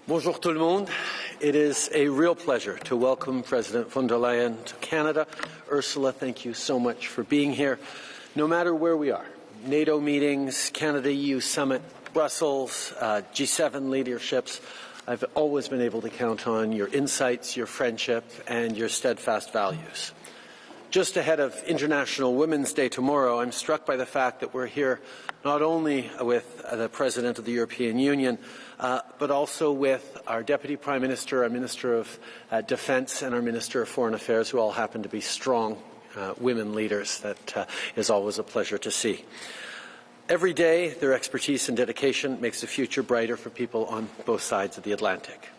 Bonjour tout le monde. It is a real pleasure to welcome President von der Leyen to Canada. Ursula, thank you so much for being here. No matter where we are, NATO meetings, Canada-EU summit, Brussels, G7 leaderships, I've always been able to count on your insights, your friendship, and your steadfast values. Just ahead of International Women's Day tomorrow, I'm struck by the fact that we're here not only with the President of the European Union, but also with our Deputy Prime Minister, our Minister of Defence, and our Minister of Foreign Affairs, who all happen to be strong women leaders. That is always a pleasure to see. Every day, their expertise and dedication makes the future brighter for people on both sides of the Atlantic.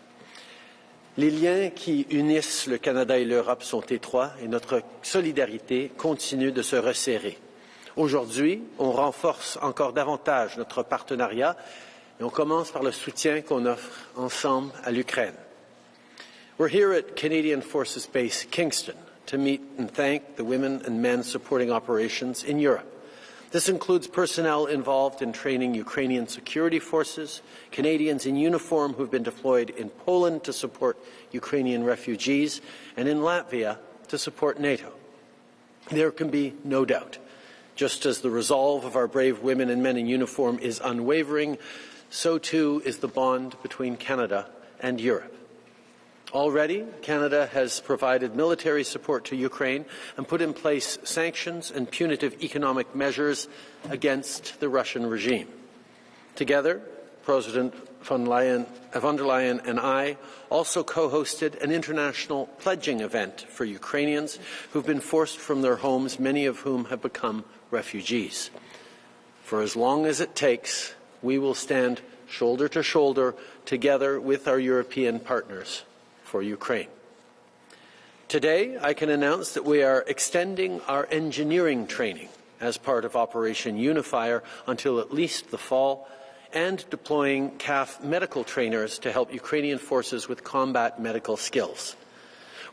Les liens qui unissent le Canada et l'Europe sont étroits et notre solidarité continue de se resserrer. Aujourd'hui, on renforce encore davantage notre partenariat et on commence par le soutien qu'on offre ensemble à l'Ukraine. We're here at Canadian Forces Base Kingston to meet and thank the women and men supporting operations in Europe. This includes personnel involved in training Ukrainian security forces, Canadians in uniform who have been deployed in Poland to support Ukrainian refugees, and in Latvia to support NATO. There can be no doubt, just as the resolve of our brave women and men in uniform is unwavering, so too is the bond between Canada and Europe. Already, Canada has provided military support to Ukraine and put in place sanctions and punitive economic measures against the Russian regime. Together, President von der Leyen and I also co-hosted an international pledging event for Ukrainians who have been forced from their homes, many of whom have become refugees. For as long as it takes, we will stand shoulder to shoulder together with our European partners for Ukraine. Today, I can announce that we are extending our engineering training as part of Operation Unifier until at least the fall, and deploying CAF medical trainers to help Ukrainian forces with combat medical skills.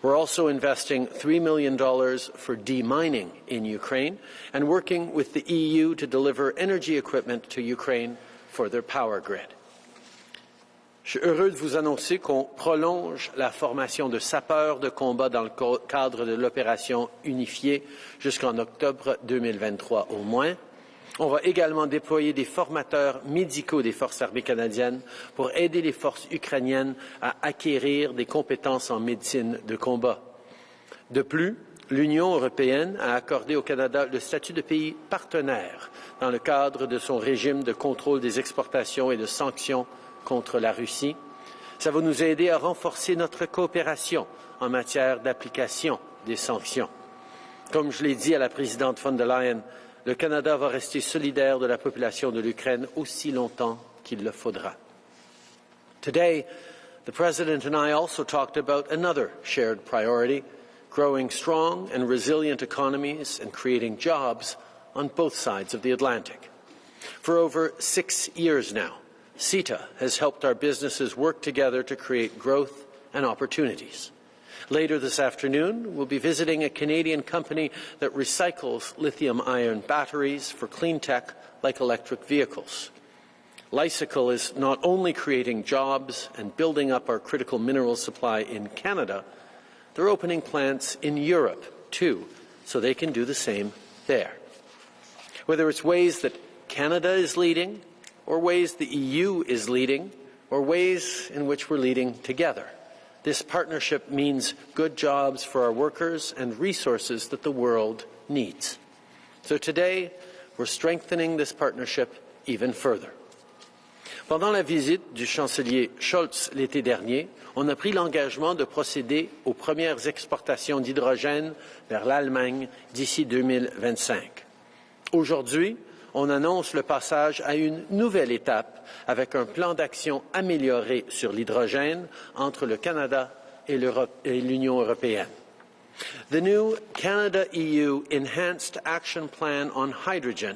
We're also investing $3 million for demining in Ukraine and working with the EU to deliver energy equipment to Ukraine for their power grid. Je suis heureux de vous annoncer qu'on prolonge la formation de sapeurs de combat dans le cadre de l'opération unifiée jusqu'en octobre 2023 au moins. On va également déployer des formateurs médicaux des forces armées canadiennes pour aider les forces ukrainiennes à acquérir des compétences en médecine de combat. De plus, l'Union européenne a accordé au Canada le statut de pays partenaire dans le cadre de son régime de contrôle des exportations et de sanctions contre la Russie. Ça va nous aider à renforcer notre coopération en matière d'application des sanctions. Comme je l'ai dit à la présidente von der Leyen, le Canada va rester solidaire de la population de l'Ukraine aussi longtemps qu'il le faudra. Today, the President and I also talked about another shared priority, growing strong and resilient economies and creating jobs on both sides of the Atlantic. For over 6 years now, CETA has helped our businesses work together to create growth and opportunities. Later this afternoon, we'll be visiting a Canadian company that recycles lithium-ion batteries for clean tech like electric vehicles. Lysical is not only creating jobs and building up our critical mineral supply in Canada, they're opening plants in Europe too, so they can do the same there. Whether it's ways that Canada is leading, or ways the EU is leading, or ways in which we're leading together. This partnership means good jobs for our workers and resources that the world needs. So today, we're strengthening this partnership even further. Pendant la visite du chancelier Scholz l'été dernier, on a pris l'engagement de procéder aux premières exportations d'hydrogène vers l'Allemagne d'ici 2025. Aujourd'hui, on annonce le passage à une nouvelle étape avec un plan d'action amélioré sur l'hydrogène entre le Canada et l'Union européenne. The new Canada-EU Enhanced Action Plan on Hydrogen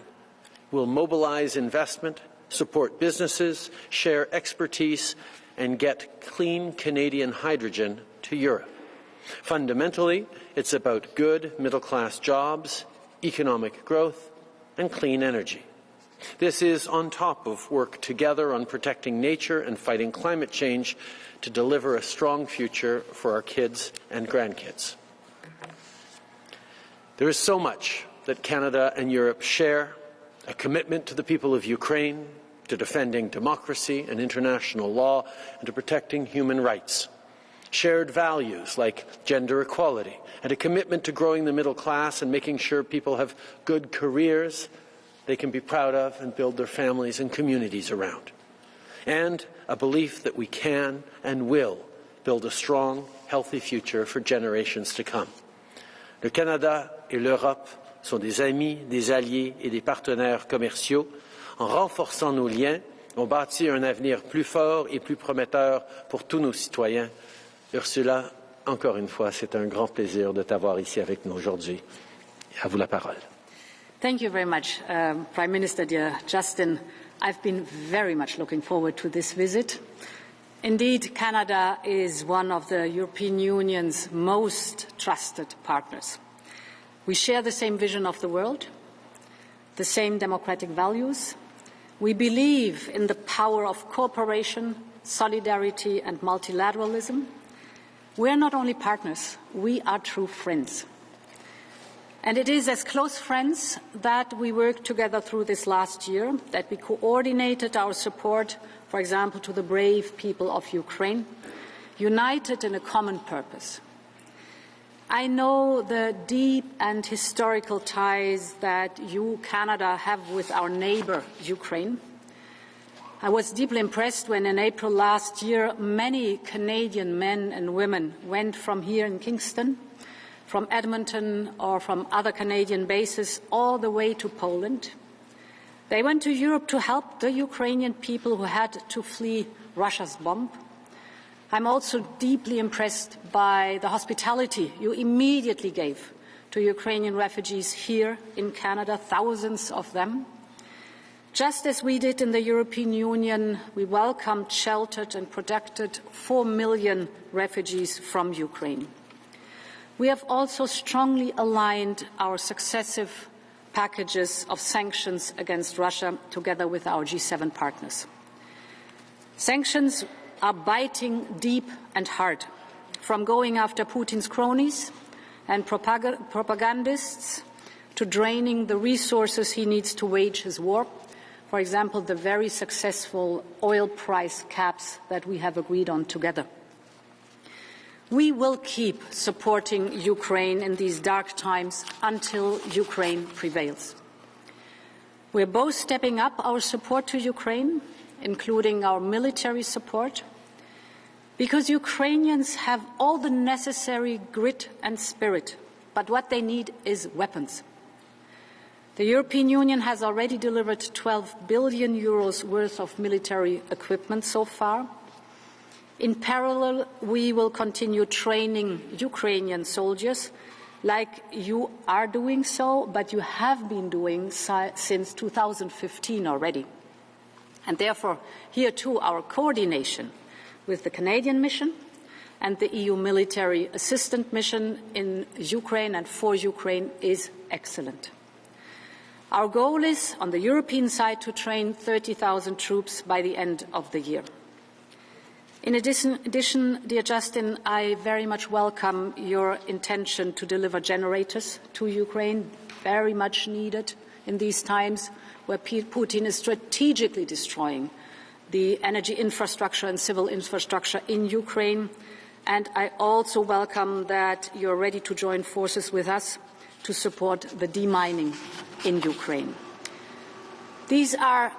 will mobilize investment, support businesses, share expertise, and get clean Canadian hydrogen to Europe. Fundamentally, it's about good middle-class jobs, economic growth, and clean energy. This is on top of work together on protecting nature and fighting climate change to deliver a strong future for our kids and grandkids. There is so much that Canada and Europe share: a commitment to the people of Ukraine, to defending democracy and international law, and to protecting human rights. Shared values like gender equality, and a commitment to growing the middle class and making sure people have good careers they can be proud of and build their families and communities around. And a belief that we can and will build a strong, healthy future for generations to come. Le Canada et l'Europe sont des amis, des alliés et des partenaires commerciaux. En renforçant nos liens, on bâtit un avenir plus fort et plus prometteur pour tous nos citoyens. Ursula, encore une fois, c'est un grand plaisir de t'avoir ici avec nous aujourd'hui. À vous la parole. Thank you very much, Prime Minister, dear Justin. I've been very much looking forward to this visit. Indeed, Canada is one of the European Union's most trusted partners. We share the same vision of the world, the same democratic values. We believe in the power of cooperation, solidarity and multilateralism. We are not only partners, we are true friends. And it is as close friends that we worked together through this last year, that we coordinated our support, for example, to the brave people of Ukraine, united in a common purpose. I know the deep and historical ties that you, Canada, have with our neighbour, Ukraine. I was deeply impressed when in April last year, many Canadian men and women went from here in Kingston, from Edmonton or from other Canadian bases all the way to Poland. They went to Europe to help the Ukrainian people who had to flee Russia's bomb. I'm also deeply impressed by the hospitality you immediately gave to Ukrainian refugees here in Canada, thousands of them. Just as we did in the European Union, we welcomed, sheltered and protected 4 million refugees from Ukraine. We have also strongly aligned our successive packages of sanctions against Russia together with our G7 partners. Sanctions are biting deep and hard, from going after Putin's cronies and propagandists to draining the resources he needs to wage his war. For example, the very successful oil price caps that we have agreed on together. We will keep supporting Ukraine in these dark times until Ukraine prevails. We are both stepping up our support to Ukraine, including our military support, because Ukrainians have all the necessary grit and spirit, but what they need is weapons. The European Union has already delivered 12 billion euros worth of military equipment so far. In parallel, we will continue training Ukrainian soldiers like you are doing so, but you have been doing since 2015 already. And therefore, here too, our coordination with the Canadian mission and the EU military assistant mission in Ukraine and for Ukraine is excellent. Our goal is, on the European side, to train 30,000 troops by the end of the year. In addition, dear Justin, I very much welcome your intention to deliver generators to Ukraine, very much needed in these times where Putin is strategically destroying the energy infrastructure and civil infrastructure in Ukraine. And I also welcome that you're ready to join forces with us to support the demining in Ukraine. These are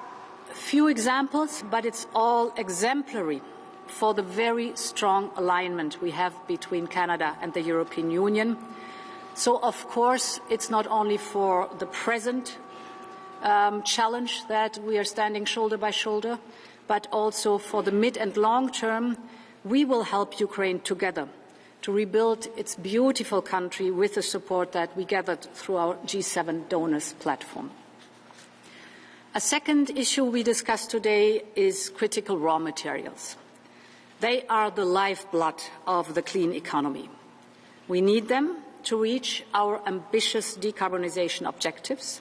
few examples, but it's all exemplary for the very strong alignment we have between Canada and the European Union. So, of course, it's not only for the present challenge that we are standing shoulder by shoulder, but also for the mid and long term. We will help Ukraine together to rebuild its beautiful country with the support that we gathered through our G7 donors platform. A second issue we discussed today is critical raw materials. They are the lifeblood of the clean economy. We need them to reach our ambitious decarbonization objectives.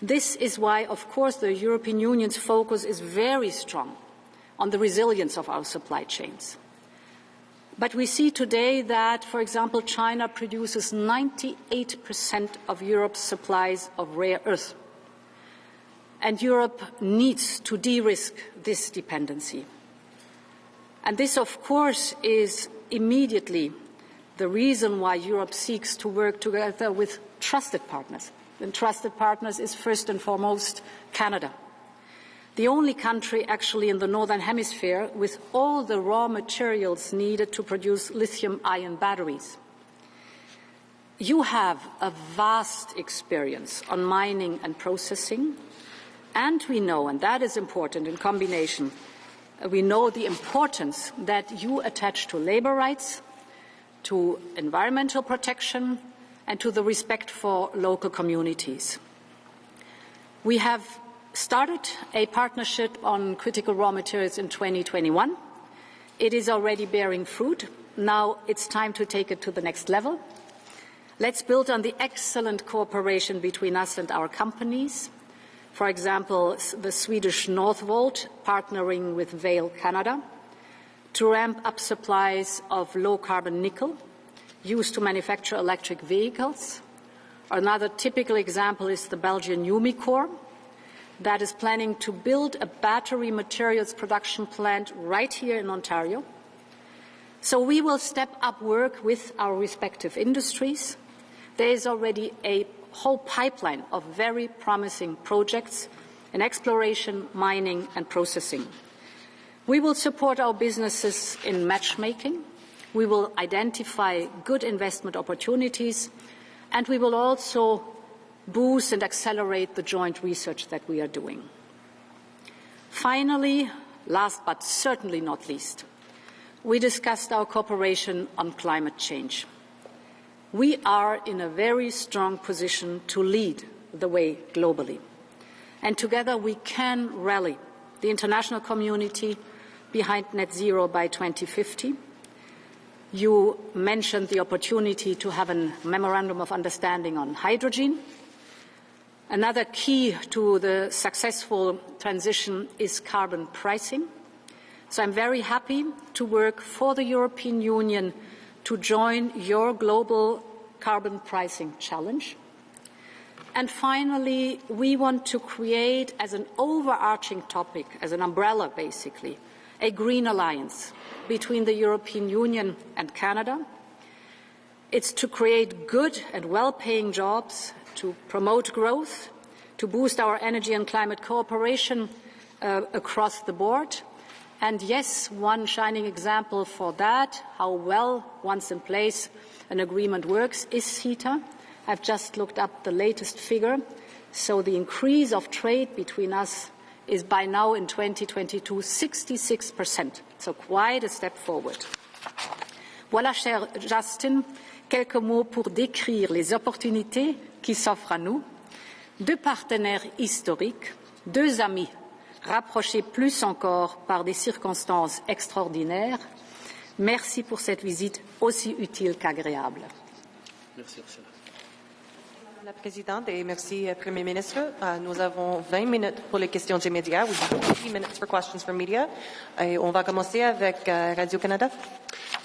This is why, of course, the European Union's focus is very strong on the resilience of our supply chains. But we see today that, for example, China produces 98% of Europe's supplies of rare earth. And Europe needs to de-risk this dependency. And this, of course, is immediately the reason why Europe seeks to work together with trusted partners. And trusted partners is first and foremost Canada, the only country actually in the Northern Hemisphere with all the raw materials needed to produce lithium-ion batteries. You have a vast experience on mining and processing, and we know, and that is important in combination, we know the importance that you attach to labor rights, to environmental protection, and to the respect for local communities. We have started a partnership on critical raw materials in 2021. It is already bearing fruit. Now it's time to take it to the next level. Let's build on the excellent cooperation between us and our companies. For example, the Swedish Northvolt partnering with Vale Canada to ramp up supplies of low-carbon nickel used to manufacture electric vehicles. Another typical example is the Belgian Umicore that is planning to build a battery materials production plant right here in Ontario. So we will step up work with our respective industries. There is already a whole pipeline of very promising projects in exploration, mining and processing. We will support our businesses in matchmaking. We will identify good investment opportunities, and we will also boost and accelerate the joint research that we are doing. Finally, last but certainly not least, we discussed our cooperation on climate change. We are in a very strong position to lead the way globally, and together we can rally the international community behind net zero by 2050. You mentioned the opportunity to have a memorandum of understanding on hydrogen. Another key to the successful transition is carbon pricing. So I'm very happy to work for the European Union to join your global carbon pricing challenge. And finally, we want to create, as an overarching topic, as an umbrella basically, a green alliance between the European Union and Canada. It's to create good and well-paying jobs, to promote growth, to boost our energy and climate cooperation across the board. And yes, one shining example for that, how well, once in place, an agreement works, is CETA. I've just looked up the latest figure. So the increase of trade between us is by now in 2022 66%. So quite a step forward. Voilà, cher Justin, quelques mots pour décrire les opportunités qui s'offrent à nous. Deux partenaires historiques, deux amis rapprochés plus encore par des circonstances extraordinaires. Merci pour cette visite aussi utile qu'agréable. Merci, Ursula. La Présidente, et merci, Premier ministre. Nous avons 20 minutes pour les questions des médias. We have 20 minutes for questions from media. Et on va commencer avec Radio-Canada.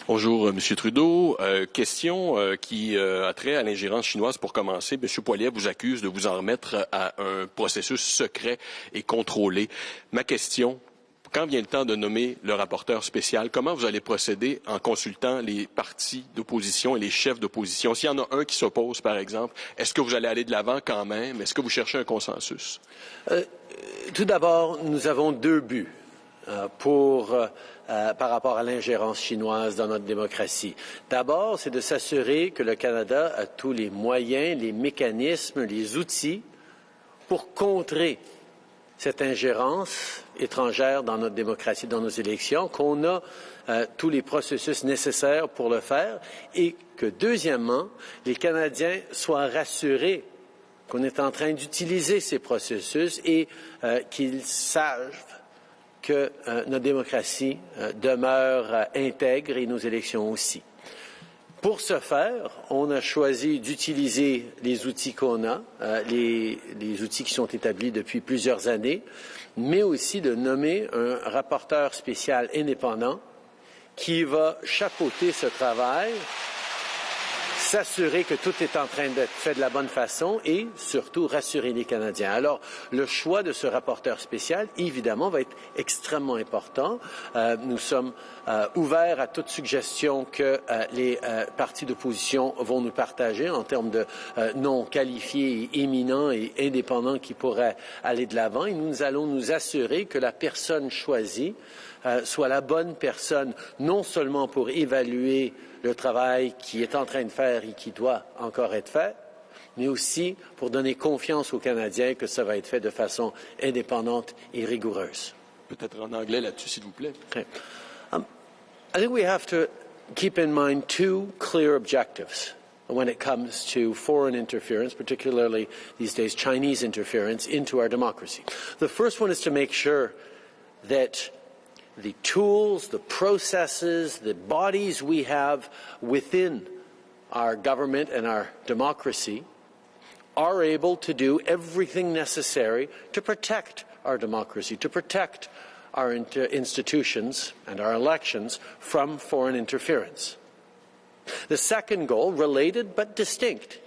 Bonjour, M. Trudeau. Question qui a trait à l'ingérence chinoise. Pour commencer, M. Poilievre vous accuse de vous en remettre à un processus secret et contrôlé. Ma question, quand vient le temps de nommer le rapporteur spécial, comment vous allez procéder en consultant les partis d'opposition et les chefs d'opposition? S'il y en a un qui s'oppose, par exemple, est-ce que vous allez aller de l'avant quand même? Est-ce que vous cherchez un consensus? Tout d'abord, nous avons deux buts par rapport à l'ingérence chinoise dans notre démocratie. D'abord, c'est de s'assurer que le Canada a tous les moyens, les mécanismes, les outils pour contrer cette ingérence étrangère dans notre démocratie, dans nos élections, qu'on a tous les processus nécessaires pour le faire et que, deuxièmement, les Canadiens soient rassurés qu'on est en train d'utiliser ces processus et qu'ils sachent que notre démocratie demeure intègre et nos élections aussi. Pour ce faire, on a choisi d'utiliser les outils qu'on a, les outils qui sont établis depuis plusieurs années, mais aussi de nommer un rapporteur spécial indépendant qui va chapeauter ce travail, s'assurer que tout est en train d'être fait de la bonne façon et surtout rassurer les Canadiens. Alors, le choix de ce rapporteur spécial, évidemment, va être extrêmement important. Nous sommes ouverts à toute suggestion que les partis d'opposition vont nous partager en termes de noms qualifiés, et éminents et indépendants qui pourraient aller de l'avant. Et nous allons nous assurer que la personne choisie soit la bonne personne, non seulement pour évaluer le travail qui est en train de faire et qui doit encore être fait, mais aussi pour donner confiance aux Canadiens que ça va être fait de façon indépendante et rigoureuse. Peut-être en anglais là-dessus, s'il vous plaît. Okay. I think we have to keep in mind two clear objectives when it comes to foreign interference, particularly these days Chinese interference into our democracy. The first one is to make sure that the tools, the processes, the bodies we have within our government and our democracy are able to do everything necessary to protect our democracy, to protect our institutions and our elections from foreign interference. The second goal, related but distinct,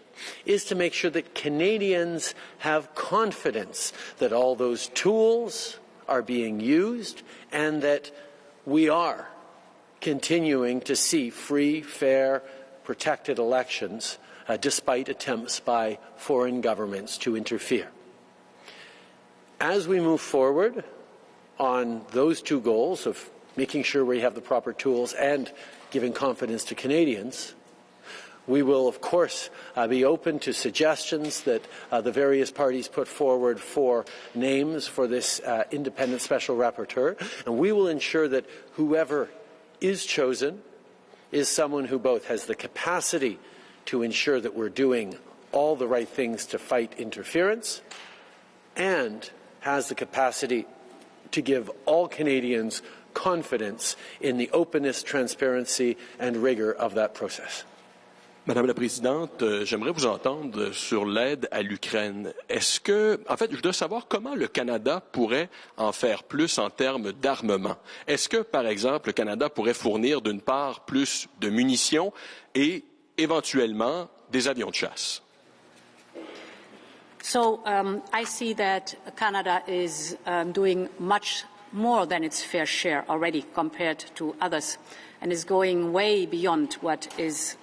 is to make sure that Canadians have confidence that all those tools are being used and that we are continuing to see free, fair, protected elections despite attempts by foreign governments to interfere. As we move forward on those two goals of making sure we have the proper tools and giving confidence to Canadians, we will, of course, be open to suggestions that the various parties put forward for names for this independent special rapporteur, and we will ensure that whoever is chosen is someone who both has the capacity to ensure that we're doing all the right things to fight interference and has the capacity to give all Canadians confidence in the openness, transparency and rigor of that process. Madame la Présidente, j'aimerais vous entendre sur l'aide à l'Ukraine. En fait, je voudrais savoir comment le Canada pourrait en faire plus en termes d'armement. Est-ce que, par exemple, le Canada pourrait fournir d'une part plus de munitions et éventuellement des avions de chasse? So I see that Canada is doing much more than its fair share already compared to others, and is going way beyond what is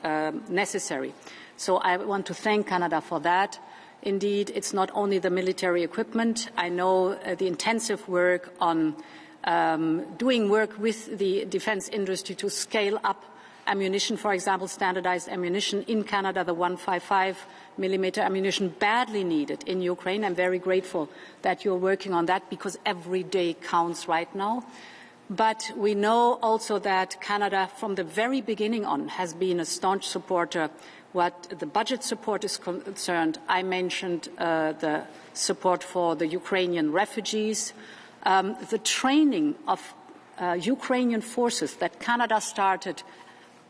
necessary. So I want to thank Canada for that. Indeed, it's not only the military equipment. I know the intensive work on doing work with the defense industry to scale up ammunition, for example, standardized ammunition in Canada, the 155mm ammunition badly needed in Ukraine. I'm very grateful that you're working on that because every day counts right now. But we know also that Canada, from the very beginning on, has been a staunch supporter what the budget support is concerned. I mentioned the support for the Ukrainian refugees, the training of Ukrainian forces that Canada started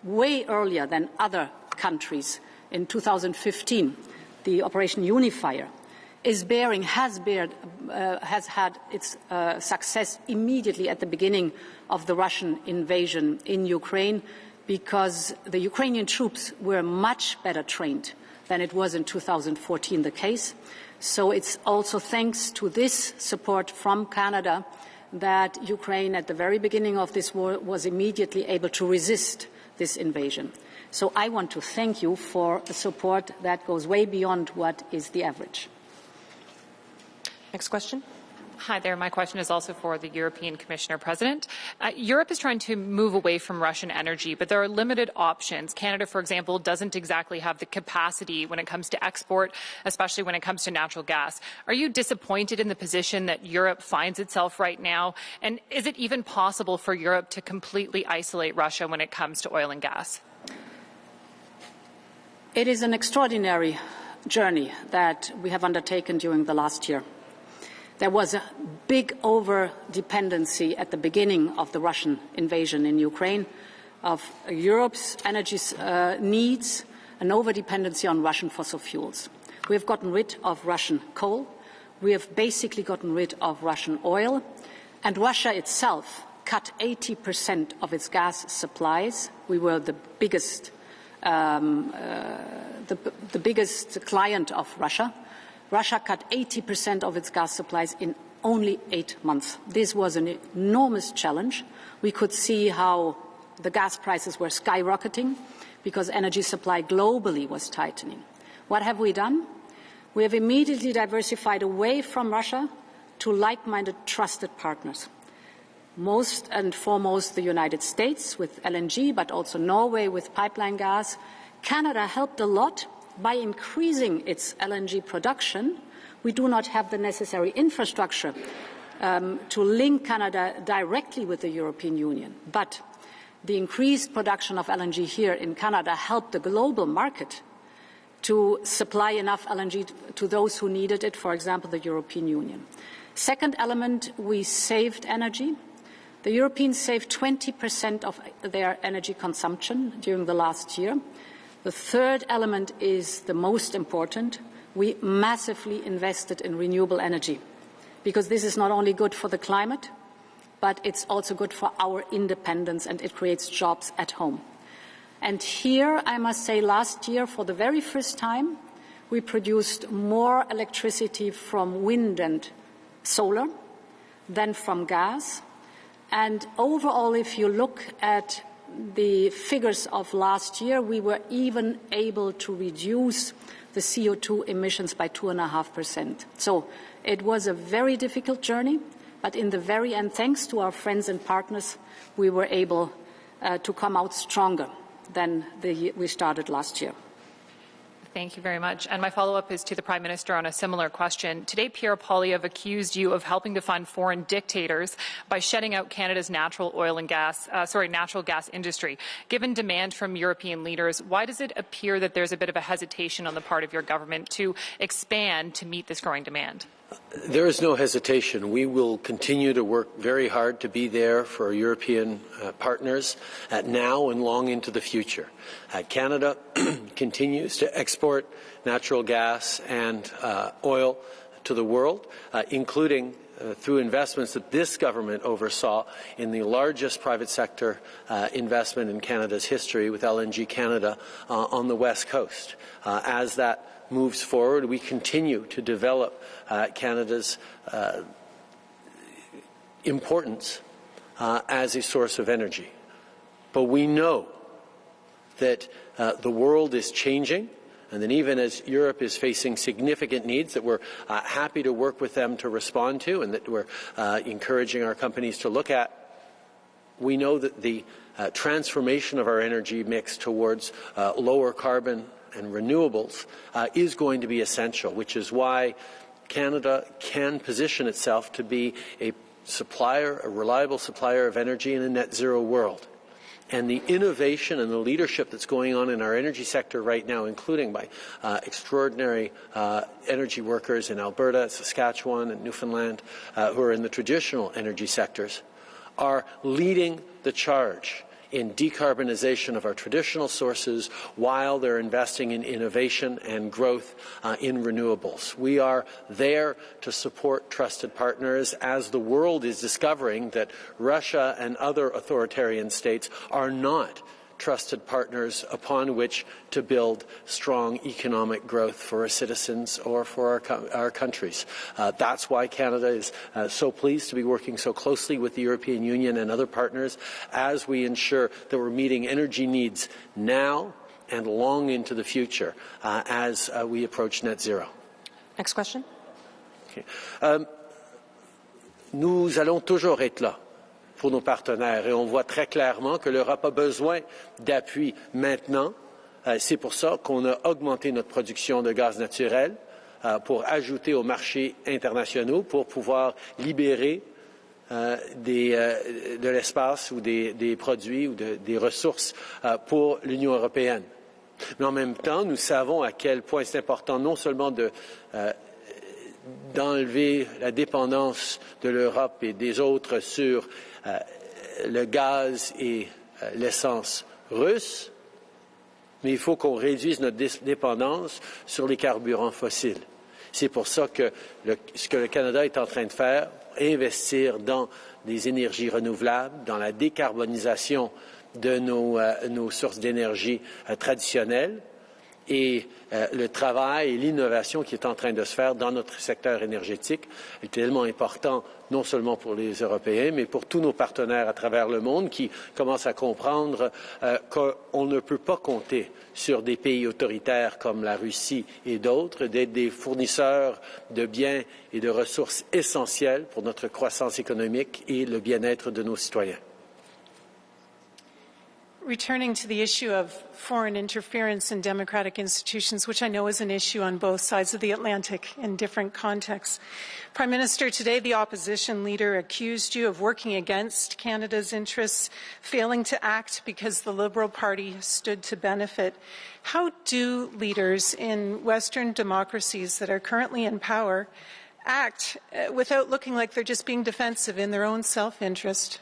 way earlier than other countries in 2015, the Operation Unifier, has had its success immediately at the beginning of the Russian invasion in Ukraine because the Ukrainian troops were much better trained than it was in 2014 the case. So it's also thanks to this support from Canada that Ukraine at the very beginning of this war was immediately able to resist this invasion. So I want to thank you for a support that goes way beyond what is the average. Next question. Hi there. My question is also for the European Commissioner President. Europe is trying to move away from Russian energy, but there are limited options. Canada, for example, doesn't exactly have the capacity when it comes to export, especially when it comes to natural gas. Are you disappointed in the position that Europe finds itself right now? And is it even possible for Europe to completely isolate Russia when it comes to oil and gas? It is an extraordinary journey that we have undertaken during the last year. There was a big over-dependency at the beginning of the Russian invasion in Ukraine. of Europe's energy needs and over-dependency on Russian fossil fuels. We have gotten rid of Russian coal. We have basically gotten rid of Russian oil. And Russia itself cut 80% of its gas supplies. We were the biggest client of Russia. Russia cut 80% of its gas supplies in only 8 months. This was an enormous challenge. We could see how the gas prices were skyrocketing because energy supply globally was tightening. What have we done? We have immediately diversified away from Russia to like-minded, trusted partners. Most and foremost the United States with LNG, but also Norway with pipeline gas. Canada helped a lot by increasing its LNG production. We do not have the necessary infrastructure to link Canada directly with the European Union, but the increased production of LNG here in Canada helped the global market to supply enough LNG to those who needed it, for example, the European Union. Second element, we saved energy. The Europeans saved 20% of their energy consumption during the last year. The third element is the most important. We massively invested in renewable energy because this is not only good for the climate, but it's also good for our independence and it creates jobs at home. And here, I must say, last year, for the very first time, we produced more electricity from wind and solar than from gas. And overall, if you look at the figures of last year, we were even able to reduce the CO2 emissions by 2.5%. So it was a very difficult journey, but in the very end, thanks to our friends and partners, we were able to come out stronger than we started last year. Thank you very much. And my follow-up is to the Prime Minister on a similar question. Today, Pierre Poilievre accused you of helping to fund foreign dictators by shutting out Canada's natural gas industry. Given demand from European leaders, why does it appear that there's a bit of a hesitation on the part of your government to expand to meet this growing demand? There is no hesitation. We will continue to work very hard to be there for our European partners now and long into the future. Canada continues to export natural gas and oil to the world, including through investments that this government oversaw in the largest private sector investment in Canada's history with LNG Canada on the West Coast. As that moves forward, we continue to develop Canada's importance as a source of energy. But we know that the world is changing, and that even as Europe is facing significant needs that we're happy to work with them to respond to and that we're encouraging our companies to look at, we know that the transformation of our energy mix towards lower carbon and renewables is going to be essential, which is why Canada can position itself to be a supplier, a reliable supplier of energy in a net zero world. And the innovation and the leadership that's going on in our energy sector right now, including by extraordinary energy workers in Alberta, Saskatchewan, and Newfoundland, who are in the traditional energy sectors, are leading the charge in decarbonization of our traditional sources while they're investing in innovation and growth in renewables. We are there to support trusted partners as the world is discovering that Russia and other authoritarian states are not trusted partners upon which to build strong economic growth for our citizens or for our countries. That's why Canada is so pleased to be working so closely with the European Union and other partners as we ensure that we're meeting energy needs now and long into the future as we approach net zero. Next question. Okay. Nous allons toujours être là pour nos partenaires. Et on voit très clairement que l'Europe a besoin d'appui maintenant. C'est pour ça qu'on a augmenté notre production de gaz naturel pour ajouter aux marchés internationaux, pour pouvoir libérer de l'espace ou des produits ou des ressources pour l'Union européenne. Mais en même temps, nous savons à quel point c'est important non seulement d'enlever la dépendance de l'Europe et des autres sur le gaz et l'essence russe, mais il faut qu'on réduise notre dépendance sur les carburants fossiles. C'est pour ça que ce que le Canada est en train de faire, investir dans des énergies renouvelables, dans la décarbonisation de nos sources d'énergie traditionnelles et le travail et l'innovation qui est en train de se faire dans notre secteur énergétique est tellement important, non seulement pour les Européens, mais pour tous nos partenaires à travers le monde qui commencent à comprendre qu'on ne peut pas compter sur des pays autoritaires comme la Russie et d'autres d'être des fournisseurs de biens et de ressources essentielles pour notre croissance économique et le bien-être de nos citoyens. Returning to the issue of foreign interference in democratic institutions, which I know is an issue on both sides of the Atlantic in different contexts. Prime Minister, today the opposition leader accused you of working against Canada's interests, failing to act because the Liberal Party stood to benefit. How do leaders in Western democracies that are currently in power act without looking like they're just being defensive in their own self-interest?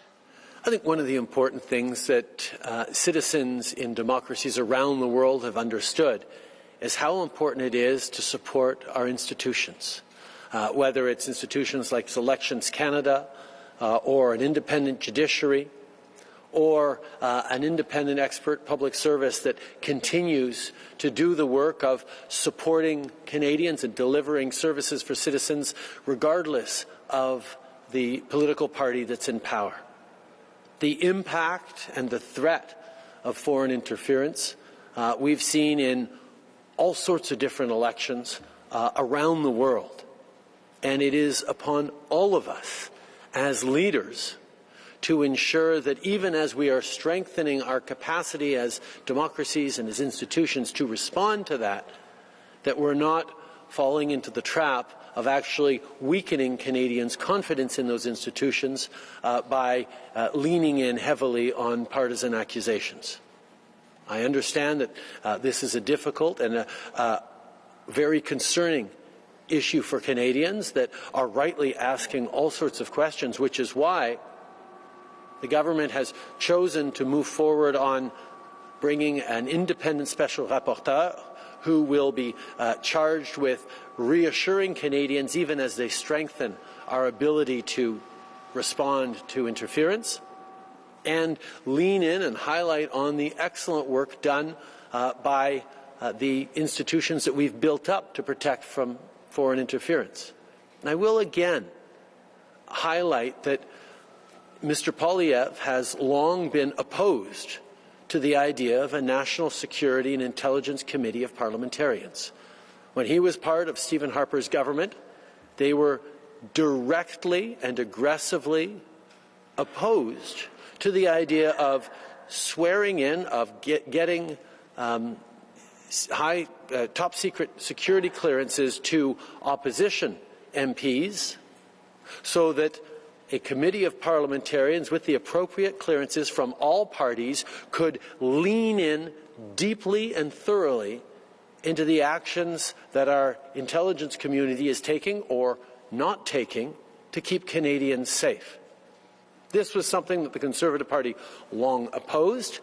I think one of the important things that citizens in democracies around the world have understood is how important it is to support our institutions, whether it's institutions like Elections Canada or an independent judiciary or an independent expert public service that continues to do the work of supporting Canadians and delivering services for citizens regardless of the political party that's in power. The impact and the threat of foreign interference we've seen in all sorts of different elections around the world. And it is upon all of us as leaders to ensure that even as we are strengthening our capacity as democracies and as institutions to respond to that, that we're not falling into the trap of actually weakening Canadians' confidence in those institutions by leaning in heavily on partisan accusations. I understand that this is a difficult and a very concerning issue for Canadians that are rightly asking all sorts of questions, which is why the government has chosen to move forward on bringing an independent special rapporteur who will be charged with reassuring Canadians even as they strengthen our ability to respond to interference and lean in and highlight on the excellent work done by the institutions that we've built up to protect from foreign interference. And I will again highlight that Mr. Poilievre has long been opposed to the idea of a National Security and Intelligence Committee of Parliamentarians. When he was part of Stephen Harper's government, they were directly and aggressively opposed to the idea of swearing in, of getting top secret security clearances to opposition MPs so that a committee of parliamentarians with the appropriate clearances from all parties could lean in deeply and thoroughly into the actions that our intelligence community is taking or not taking to keep Canadians safe. This was something that the Conservative Party long opposed,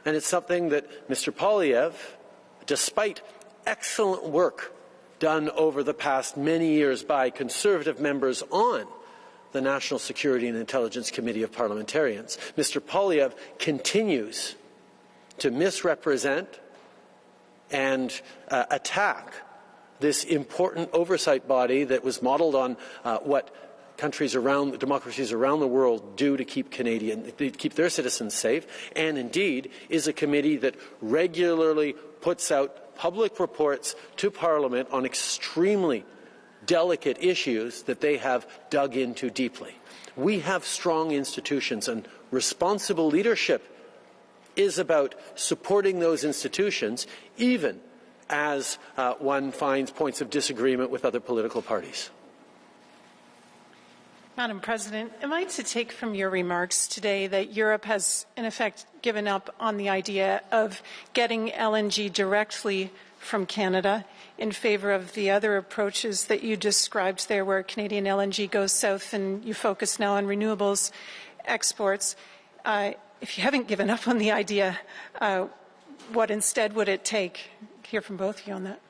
and it's something that Mr. Poilievre, despite excellent work done over the past many years by Conservative members on the National Security and Intelligence Committee of Parliamentarians, Mr. Poilievre continues to misrepresent and attack this important oversight body that was modeled on what democracies around the world do to keep their citizens safe, and indeed is a committee that regularly puts out public reports to Parliament on extremely delicate issues that they have dug into deeply. We have strong institutions, and responsible leadership is about supporting those institutions even as one finds points of disagreement with other political parties. Madam President, am I to take from your remarks today that Europe has, in effect, given up on the idea of getting LNG directly from Canada in favour of the other approaches that you described there, where Canadian LNG goes south and you focus now on renewables exports? if you haven't given up on the idea, what instead would it take? Hear from both of you on that.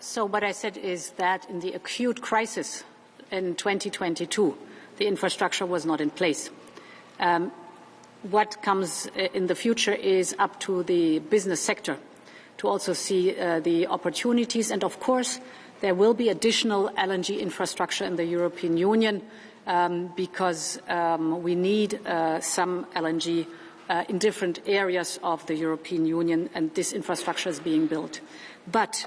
So what I said is that in the acute crisis in 2022, the infrastructure was not in place. What comes in the future is up to the business sector to also see the opportunities. And of course, there will be additional LNG infrastructure in the European Union because we need some LNG in different areas of the European Union, and this infrastructure is being built. But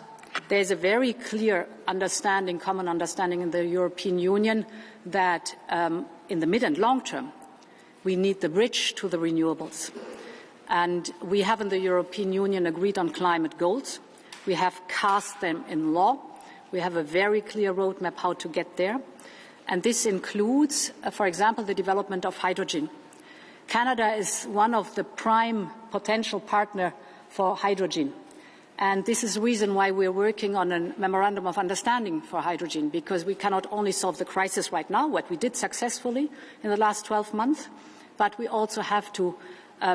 there's a very clear understanding, common understanding in the European Union that in the mid and long term, we need the bridge to the renewables. And we have in the European Union agreed on climate goals. We have cast them in law. We have a very clear roadmap how to get there. And this includes, for example, the development of hydrogen. Canada is one of the prime potential partners for hydrogen. And this is the reason why we're working on a memorandum of understanding for hydrogen, because we cannot only solve the crisis right now, what we did successfully in the last 12 months, but we also have to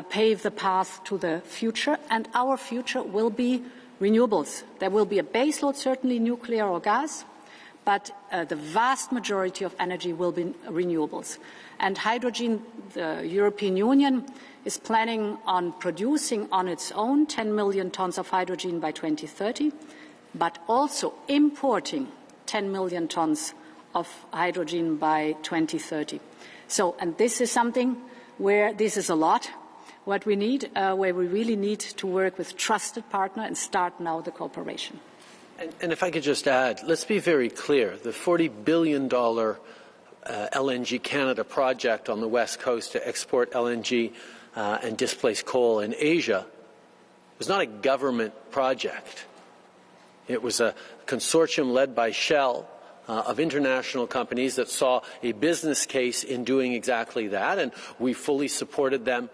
pave the path to the future, and our future will be renewables. There will be a baseload, certainly nuclear or gas, but the vast majority of energy will be renewables. And hydrogen, the European Union is planning on producing on its own 10 million tons of hydrogen by 2030, but also importing 10 million tons of hydrogen by 2030. So, and this is something where this is a lot, what we need, where we really need to work with trusted partner and start now the cooperation. And if I could just add, let's be very clear. The $40 billion LNG Canada project on the West Coast to export LNG and displace coal in Asia was not a government project. It was a consortium led by Shell of international companies that saw a business case in doing exactly that, and we fully supported them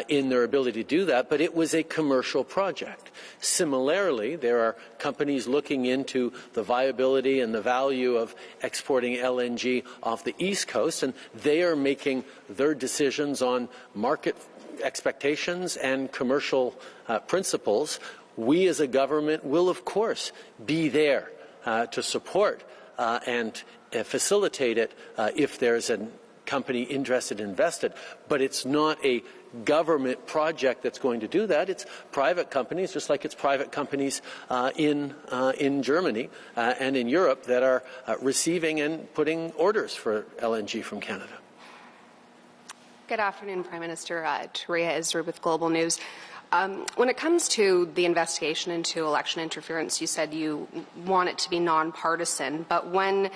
in their ability to do that, but it was a commercial project. Similarly, there are companies looking into the viability and the value of exporting LNG off the East Coast, and they are making their decisions on market expectations and commercial principles. We as a government will, of course, be there to support and facilitate it if there's a company interested in invested. But it's not a government project that's going to do that. It's private companies, just like it's private companies in Germany and in Europe that are receiving and putting orders for LNG from Canada. Good afternoon, Prime Minister. Taria Isra with Global News. When it comes to the investigation into election interference, you said you want it to be nonpartisan, but when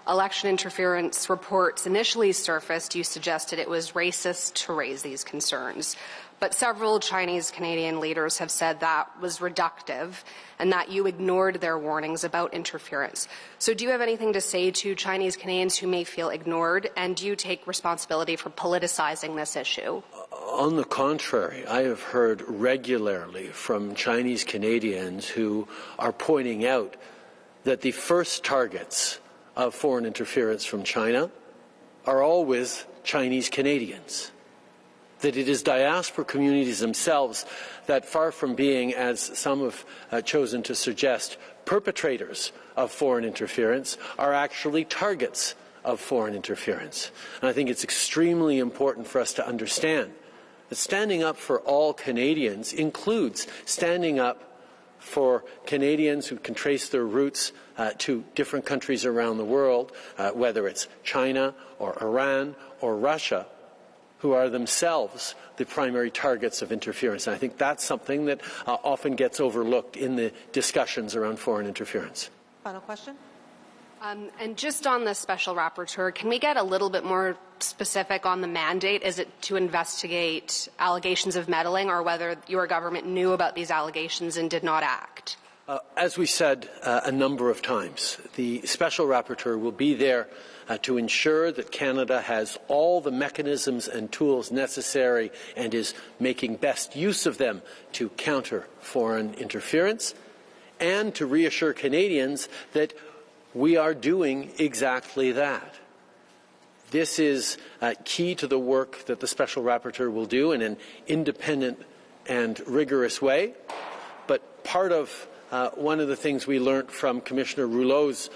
election interference reports initially surfaced, you suggested it was racist to raise these concerns. But several Chinese-Canadian leaders have said that was reductive and that you ignored their warnings about interference. So do you have anything to say to Chinese-Canadians who may feel ignored, and do you take responsibility for politicizing this issue? On the contrary, I have heard regularly from Chinese Canadians who are pointing out that the first targets of foreign interference from China are always Chinese Canadians. That it is diaspora communities themselves that, far from being, as some have chosen to suggest, perpetrators of foreign interference, are actually targets of foreign interference. And I think it's extremely important for us to understand that standing up for all Canadians includes standing up for Canadians who can trace their roots to different countries around the world, whether it's China or Iran or Russia, who are themselves the primary targets of interference. And I think that's something that often gets overlooked in the discussions around foreign interference. Final question. And just on the special rapporteur, can we get a little bit more specific on the mandate? Is it to investigate allegations of meddling, or whether your government knew about these allegations and did not act? As we said a number of times, the special rapporteur will be there to ensure that Canada has all the mechanisms and tools necessary and is making best use of them to counter foreign interference, and to reassure Canadians that we are doing exactly that. This is key to the work that the Special Rapporteur will do in an independent and rigorous way. But part of one of the things we learned from Commissioner Rouleau's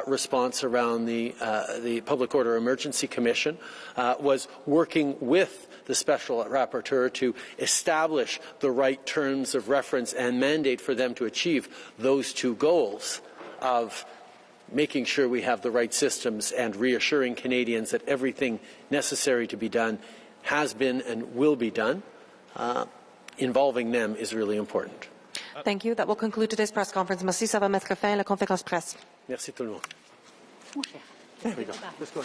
response around the Public Order Emergency Commission was working with the Special Rapporteur to establish the right terms of reference and mandate for them to achieve those two goals of making sure we have the right systems and reassuring Canadians that everything necessary to be done has been and will be done. Involving them is really important. Thank you. That will conclude today's press conference. Merci. Ça va mettre fin à la conférence presse. Merci tout le monde. There we go. Let's go.